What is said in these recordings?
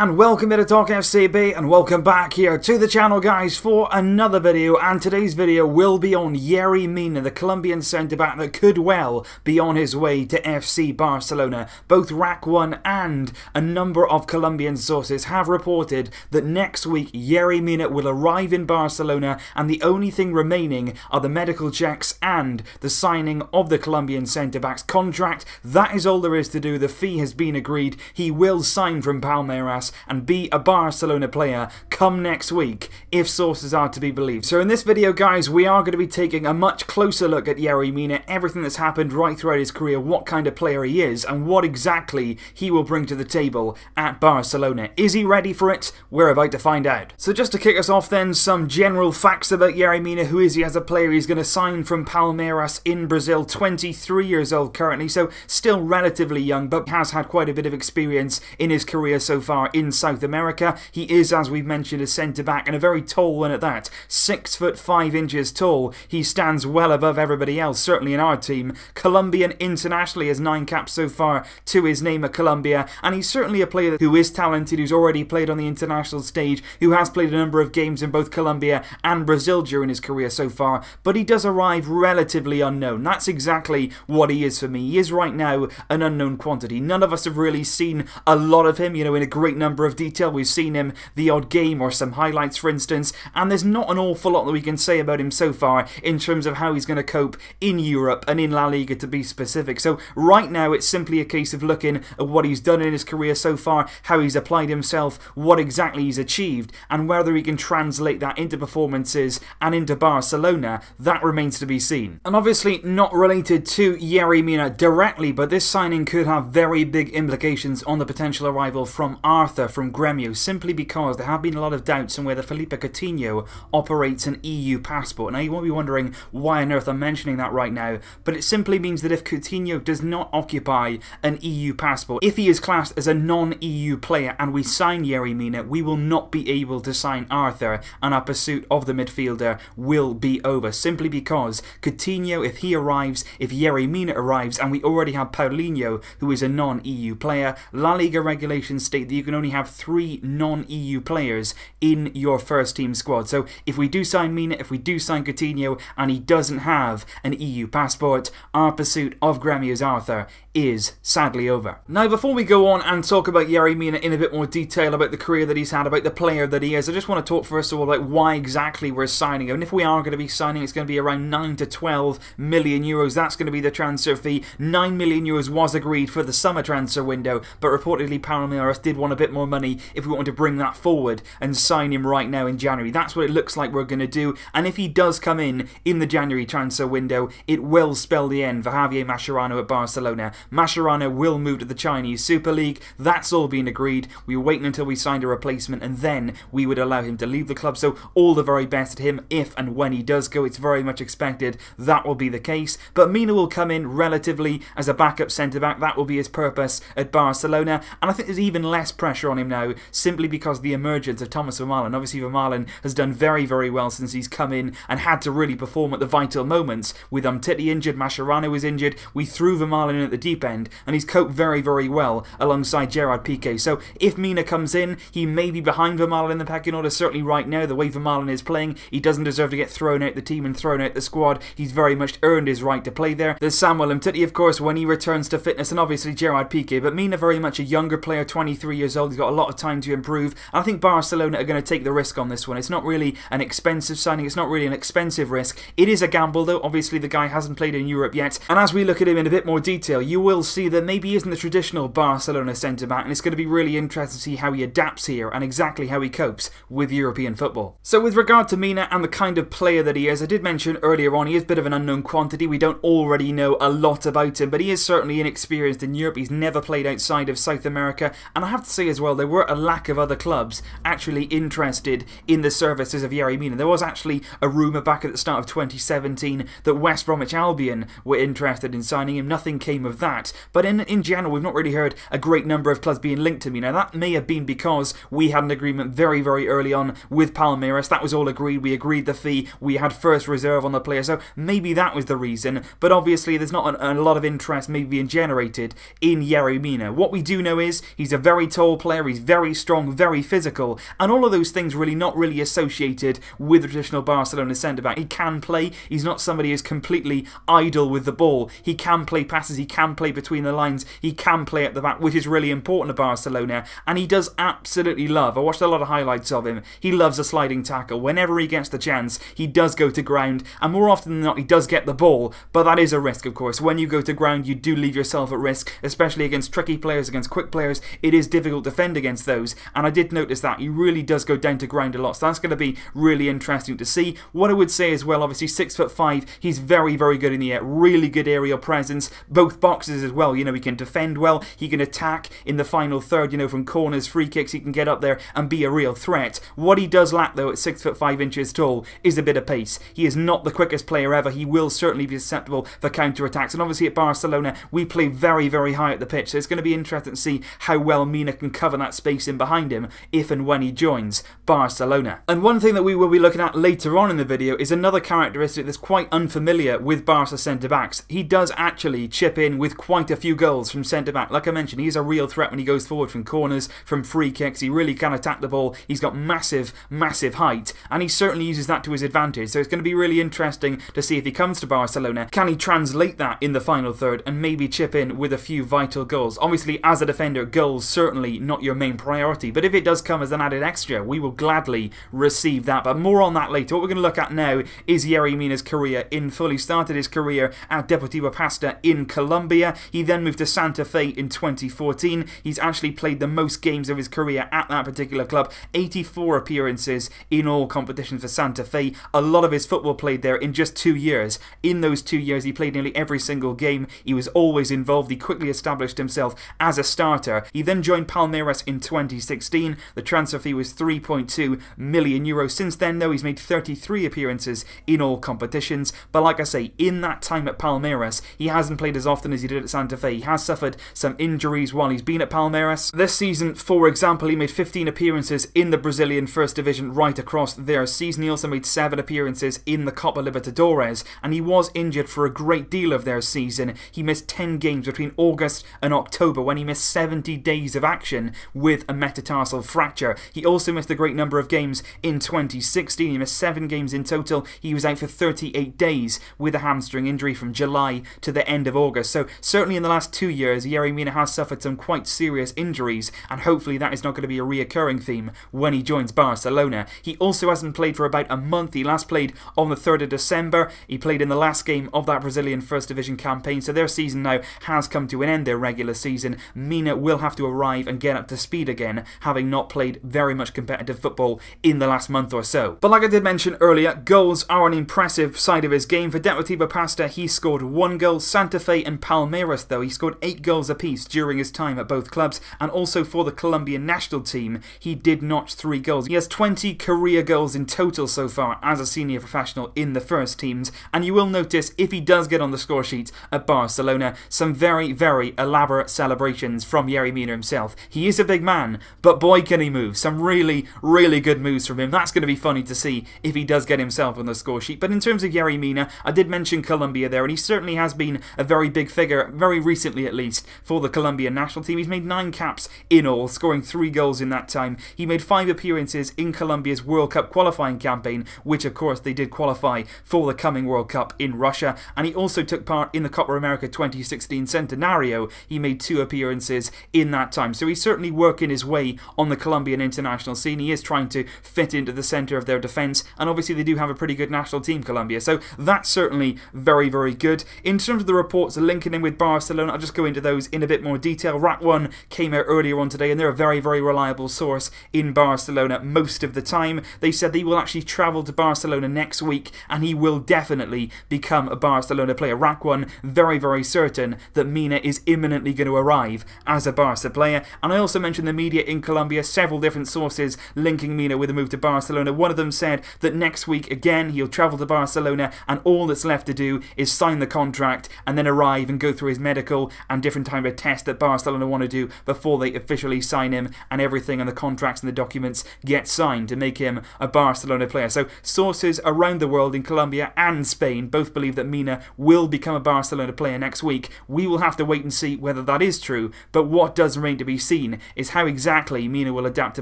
And welcome to Talk FCB, and welcome back here to the channel, guys, for another video. And today's video will be on Yerry Mina, the Colombian centre-back that could well be on his way to FC Barcelona. Both Rack 1 and a number of Colombian sources have reported that next week Yerry Mina will arrive in Barcelona, and the only thing remaining are the medical checks and the signing of the Colombian centre-back's contract. That is all there is to do. The fee has been agreed. He will sign from Palmeiras and be a Barcelona player come next week, if sources are to be believed. So in this video, guys, we are going to be taking a much closer look at Yerry Mina, everything that's happened right throughout his career, what kind of player he is, and what exactly he will bring to the table at Barcelona. Is he ready for it? We're about to find out. So just to kick us off then, some general facts about Yerry Mina. Who is he as a player? He's going to sign from Palmeiras in Brazil, 23 years old currently, so still relatively young, but has had quite a bit of experience in his career so far in South America. He is, as we've mentioned, a centre-back, and a very tall one at that. 6'5" tall. He stands well above everybody else, certainly in our team. Colombian internationally, has 9 caps so far to his name at Colombia, and he's certainly a player who is talented, who's already played on the international stage, who has played a number of games in both Colombia and Brazil during his career so far, but he does arrive relatively unknown. That's exactly what he is for me. He is right now an unknown quantity. None of us have really seen a lot of him, you know, in a great number of detail. We've seen him the odd game or some highlights, for instance, and there's not an awful lot that we can say about him so far in terms of how he's going to cope in Europe and in La Liga, to be specific. So right now it's simply a case of looking at what he's done in his career so far, how he's applied himself, what exactly he's achieved, and whether he can translate that into performances and into Barcelona. That remains to be seen. And obviously not related to Yerry Mina directly, but this signing could have very big implications on the potential arrival from Arthur from Grêmio, simply because there have been a lot of doubts on whether Felipe Coutinho operates an EU passport. Now you won't be wondering why on earth I'm mentioning that right now, but it simply means that if Coutinho does not occupy an EU passport, if he is classed as a non-EU player and we sign Yerry Mina, we will not be able to sign Arthur, and our pursuit of the midfielder will be over, simply because Coutinho, if he arrives, if Yerry Mina arrives, and we already have Paulinho, who is a non-EU player, La Liga regulations state that you can only have 3 non-EU players in your first team squad. So if we do sign Mina, if we do sign Coutinho, and he doesn't have an EU passport, our pursuit of Grêmio's Arthur is sadly over. Now, before we go on and talk about Yerry Mina in a bit more detail, about the career that he's had, about the player that he is, I just want to talk first of all about why exactly we're signing him. And if we are going to be signing, it's going to be around 9 to 12 million euros. That's going to be the transfer fee. 9 million euros was agreed for the summer transfer window, but reportedly Palmeiras did want a bit more money if we wanted to bring that forward and sign him right now in January. That's what it looks like we're going to do, and if he does come in the January transfer window, it will spell the end for Javier Mascherano at Barcelona. Mascherano will move to the Chinese Super League. That's all been agreed. We were waiting until we signed a replacement, and then we would allow him to leave the club. So all the very best at him if and when he does go. It's very much expected that will be the case. But Mina will come in relatively as a backup centre-back. That will be his purpose at Barcelona. And I think there's even less pressure on him now, simply because the emergence of Thomas Vermaelen. Obviously Vermaelen has done very, very well since he's come in and had to really perform at the vital moments. With Umtiti injured, Mascherano was injured, we threw Vermaelen in at the deep end, and he's coped very, very well alongside Gerard Piqué. So if Mina comes in, he may be behind Vermaelen in the pecking order. Certainly right now, the way Vermaelen is playing, he doesn't deserve to get thrown out the team and thrown out the squad. He's very much earned his right to play there. There's Samuel Umtiti, of course, when he returns to fitness, and obviously Gerard Piqué. But Mina very much a younger player, 23 years old. He's got a lot of time to improve. I think Barcelona are going to take the risk on this one. It's not really an expensive signing. It's not really an expensive risk. It is a gamble, though. Obviously, the guy hasn't played in Europe yet. And as we look at him in a bit more detail, you will see that maybe he isn't the traditional Barcelona centre-back, and it's going to be really interesting to see how he adapts here and exactly how he copes with European football. So with regard to Mina and the kind of player that he is, I did mention earlier on, he is a bit of an unknown quantity. We don't already know a lot about him, but he is certainly inexperienced in Europe. He's never played outside of South America, and I have to say as well, there were a lack of other clubs actually interested in the services of Yerry Mina. There was actually a rumour back at the start of 2017 that West Bromwich Albion were interested in signing him. Nothing came of that, but in general, we've not really heard a great number of clubs being linked to Mina. That may have been because we had an agreement very, very early on with Palmeiras. That was all agreed. We agreed the fee. We had first reserve on the player, so maybe that was the reason. But obviously, there's not a lot of interest maybe being generated in Yerry Mina. What we do know is he's a very tall player. player, he's very strong, very physical, and all of those things really not really associated with the traditional Barcelona centre-back. He can play, he's not somebody who's completely idle with the ball. He can play passes, he can play between the lines, he can play at the back, which is really important to Barcelona, and he does absolutely love, I watched a lot of highlights of him, he loves a sliding tackle. Whenever he gets the chance, he does go to ground, and more often than not, he does get the ball, but that is a risk, of course. When you go to ground, you do leave yourself at risk, especially against tricky players, against quick players. It is difficult to defend against those, and I did notice that he really does go down to ground a lot, so that's going to be really interesting to see. What I would say as well, obviously 6'5", he's very, very good in the air, really good aerial presence, both boxes as well. You know, he can defend well, he can attack in the final third, you know, from corners, free kicks, he can get up there and be a real threat. What he does lack, though, at 6'5" tall, is a bit of pace. He is not the quickest player ever. He will certainly be susceptible for counter-attacks, and obviously at Barcelona, we play very, very high at the pitch, so it's going to be interesting to see how well Mina can cover that space in behind him if and when he joins Barcelona. And one thing that we will be looking at later on in the video is another characteristic that's quite unfamiliar with Barca centre-backs. He does actually chip in with quite a few goals from centre-back. Like I mentioned, he's a real threat when he goes forward from corners, from free kicks. He really can attack the ball. He's got massive, massive height, and he certainly uses that to his advantage. So it's going to be really interesting to see if he comes to Barcelona, can he translate that in the final third and maybe chip in with a few vital goals. Obviously, as a defender, goals certainly not your main priority, but if it does come as an added extra, we will gladly receive that. But more on that later. What we're going to look at now is Yerry Mina's career in full. He started his career at Deportivo Pasto in Colombia. He then moved to Santa Fe in 2014. He's actually played the most games of his career at that particular club, 84 appearances in all competitions for Santa Fe. A lot of his football played there in just 2 years. In those 2 years, he played nearly every single game. He was always involved. He quickly established himself as a starter. He then joined Palmeiras in 2016. The transfer fee was €3.2 million. Since then, though, he's made 33 appearances in all competitions. But like I say, in that time at Palmeiras, he hasn't played as often as he did at Santa Fe. He has suffered some injuries while he's been at Palmeiras. This season, for example, he made 15 appearances in the Brazilian First Division right across their season. He also made 7 appearances in the Copa Libertadores, and he was injured for a great deal of their season. He missed 10 games between August and October, when he missed 70 days of action with a metatarsal fracture. He also missed a great number of games in 2016. He missed 7 games in total. He was out for 38 days with a hamstring injury from July to the end of August. So certainly in the last 2 years, Yerry Mina has suffered some quite serious injuries, and hopefully that is not going to be a reoccurring theme when he joins Barcelona. He also hasn't played for about a month. He last played on the 3rd of December. He played in the last game of that Brazilian First Division campaign, so their season now has come to an end, their regular season. Mina will have to arrive and get up to speed again, having not played very much competitive football in the last month or so. But like I did mention earlier, goals are an impressive side of his game. For Deportivo Pasto, he scored 1 goal. Santa Fe and Palmeiras, though, he scored 8 goals apiece during his time at both clubs, and also for the Colombian national team, he did notch 3 goals. He has 20 career goals in total so far as a senior professional in the first teams, and you will notice, if he does get on the score sheet at Barcelona, some very, very elaborate celebrations from Yerry Mina himself. He is a big man, but boy can he move. Some really, really good moves from him. That's going to be funny to see if he does get himself on the score sheet. But in terms of Yerry Mina, I did mention Colombia there, and he certainly has been a very big figure, very recently at least, for the Colombian national team. He's made 9 caps in all, scoring 3 goals in that time. He made 5 appearances in Colombia's World Cup qualifying campaign, which of course they did qualify for the coming World Cup in Russia, and he also took part in the Copa America 2016 Centenario. He made 2 appearances in that time, so he's certainly working his way on the Colombian international scene. He is trying to fit into the centre of their defence, and obviously they do have a pretty good national team, Colombia, so that's certainly very, very good. In terms of the reports linking him with Barcelona, I'll just go into those in a bit more detail. Rack 1 came out earlier on today, and they're a very, very reliable source in Barcelona most of the time. They said he will actually travel to Barcelona next week, and he will definitely become a Barcelona player. Rack 1 very, very certain that Mina is imminently going to arrive as a Barca player. And I also mentioned the media in Colombia, several different sources linking Mina with a move to Barcelona. One of them said that next week again he'll travel to Barcelona, and all that's left to do is sign the contract and then arrive and go through his medical and different type of tests that Barcelona want to do before they officially sign him, and everything and the contracts and the documents get signed to make him a Barcelona player. So sources around the world in Colombia and Spain both believe that Mina will become a Barcelona player next week. We will have to wait and see whether that is true, but what does remain to be seen explain is how exactly Mina will adapt to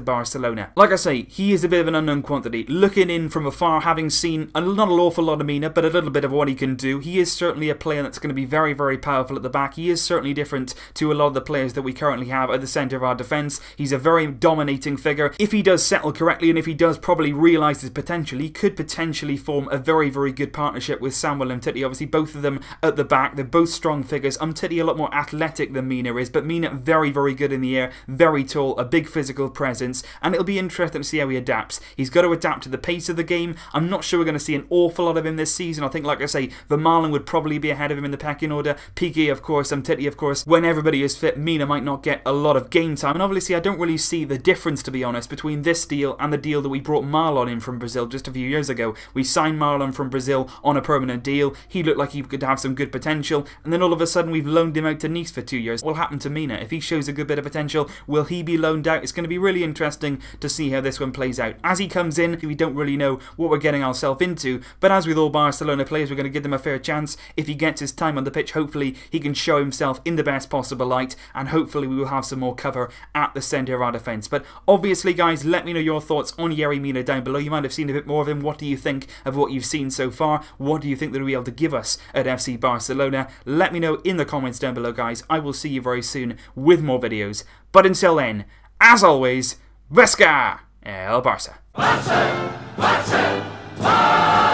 Barcelona. Like I say, he is a bit of an unknown quantity. Looking in from afar, having seen not an awful lot of Mina, but a little bit of what he can do, he is certainly a player that's going to be very, very powerful at the back. He is certainly different to a lot of the players that we currently have at the centre of our defence. He's a very dominating figure. If he does settle correctly, and if he does probably realise his potential, he could potentially form a very, very good partnership with Samuel Umtiti. Obviously, both of them at the back. They're both strong figures. Umtiti a lot more athletic than Mina is, but Mina very, very good in the air, very tall, a big physical presence, and it'll be interesting to see how he adapts. He's got to adapt to the pace of the game. I'm not sure we're going to see an awful lot of him this season. I think, like I say, Vermaelen would probably be ahead of him in the pecking order. Piqué, of course, Umtiti, of course. When everybody is fit, Mina might not get a lot of game time, and obviously I don't really see the difference, to be honest, between this deal and the deal that we brought Marlon in from Brazil just a few years ago. We signed Marlon from Brazil on a permanent deal. He looked like he could have some good potential, and then all of a sudden we've loaned him out to Nice for 2 years. What will happen to Mina? If he shows a good bit of potential, will he be loaned out? It's going to be really interesting to see how this one plays out. As he comes in, we don't really know what we're getting ourselves into, but as with all Barcelona players, we're going to give them a fair chance. If he gets his time on the pitch, hopefully he can show himself in the best possible light, and hopefully we will have some more cover at the centre of our defence. But obviously, guys, let me know your thoughts on Yerry Mina down below. You might have seen a bit more of him. What do you think of what you've seen so far? What do you think that he'll be able to give us at FC Barcelona? Let me know in the comments down below, guys. I will see you very soon with more videos. But until then, as always, Visca El Barça. Barça, Barça, Barça.